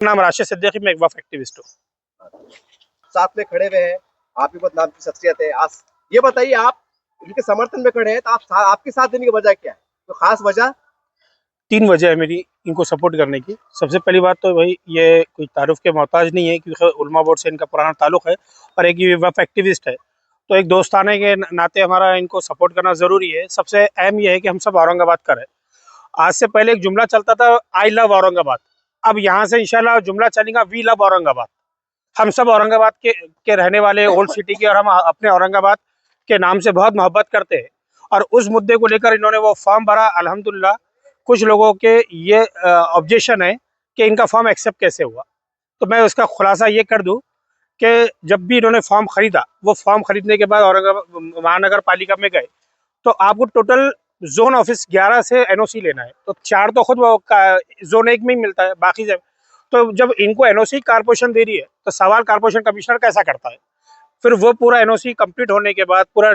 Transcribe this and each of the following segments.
नाम राशिद सिद्दीकी, मैं एक वक्फ एक्टिविस्ट हूँ। साथ में खड़े हुए हैं, आप भी बहुत नाम की शख्सियत है। आज ये बताइए, आप इनके समर्थन में खड़े हैं तो आपके साथ देने की वजह क्या है? तो खास वजह? 3 वजह है मेरी इनको सपोर्ट करने की। सबसे पहली बात तो भाई ये कोई तारुफ के मोहताज नहीं है, क्योंकि उलमा बोर्ड से इनका पुराना ताल्लुक़ है, और एक ये वक्फ एक्टिविस्ट है, तो एक दोस्ताने के नाते हमारा इनको सपोर्ट करना ज़रूरी है। सबसे अहम ये है कि हम सब औरंगाबाद का है। आज से पहले एक जुमला चलता था, आई लव औरंगाबाद। अब यहाँ से इंशाल्लाह जुमला चलेगा, वी लव औरंगाबाद। हम सब औरंगाबाद के रहने वाले, ओल्ड सिटी के, और हम अपने औरंगाबाद के नाम से बहुत मोहब्बत करते हैं। और उस मुद्दे को लेकर इन्होंने वो फॉर्म भरा। अल्हम्दुलिल्लाह कुछ लोगों के ये ऑब्जेक्शन है कि इनका फॉर्म एक्सेप्ट कैसे हुआ। तो मैं उसका खुलासा ये कर दूं कि जब भी इन्होंने फॉर्म खरीदा, वो फॉर्म खरीदने के बाद औरंगाबाद महानगर पालिका में गए, तो आपको टोटल जोन ऑफिस 11 से एनओसी लेना है। तो 4 तो खुद वो जोन 1 में ही मिलता है, बाकी जब तो जब इनको एनओसी कारपोरेशन दे रही है, तो सवाल कारपोरेशन कमिश्नर कैसा करता है। फिर वो पूरा एनओसी कंप्लीट होने के बाद, पूरा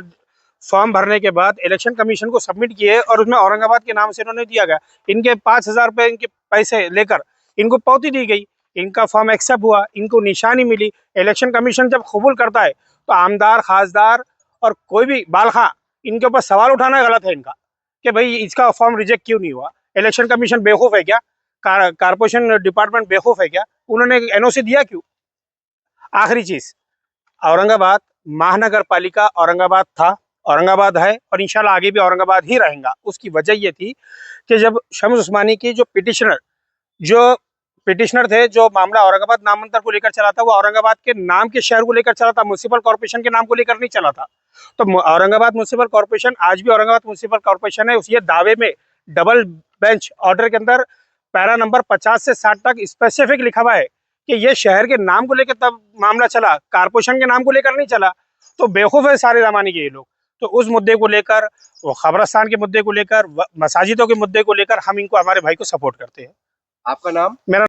फॉर्म भरने के बाद इलेक्शन कमीशन को सबमिट किए, और उसमें औरंगाबाद के नाम से इन्होंने दिया गया। इनके 5,000 रुपये इनके पैसे लेकर इनको पावती दी गई, इनका फॉर्म एक्सेप्ट हुआ, इनको निशानी मिली। इलेक्शन कमीशन जब कबूल करता है, तो आमदार, खासदार और कोई भी बालखा, इनके ऊपर सवाल उठाना गलत है इनका, कि भाई इसका फॉर्म रिजेक्ट क्यों नहीं हुआ। इलेक्शन कमीशन बेवकूफ़ है क्या? कारपोरेशन डिपार्टमेंट बेवकूफ़ है क्या? उन्होंने एनओसी दिया क्यों? आखिरी चीज़, औरंगाबाद महानगर पालिका औरंगाबाद था, औरंगाबाद है, और इंशाल्लाह आगे भी औरंगाबाद ही रहेगा। उसकी वजह ये थी कि जब शम्स उस्मानी की जो पिटिशनर थे, जो मामला औरंगाबाद नामांतर को लेकर चला था, वो औरंगाबाद के नाम के शहर को लेकर चला था, म्युनिसिपल कॉर्पोरेशन के नाम को लेकर नहीं चला था। तो औरंगाबाद म्युनिसिपल कॉर्पोरेशन आज भी औरंगाबाद म्युनिसिपल कॉर्पोरेशन है। उस ये दावे में डबल बेंच ऑर्डर के अंदर पैरा नंबर 50 से 60 तक स्पेसिफिक लिखा हुआ है कि ये शहर के नाम को लेकर तब मामला चला, कारपोरेशन के नाम को लेकर नहीं चला। तो बेवकूफ़ है सारे ज़माने के ये लोग। तो उस मुद्दे को लेकर, वो खबरस्तान के मुद्दे को लेकर, मसाजिदों के मुद्दे को लेकर हम इनको, हमारे भाई को सपोर्ट करते हैं। आपका नाम? मेरा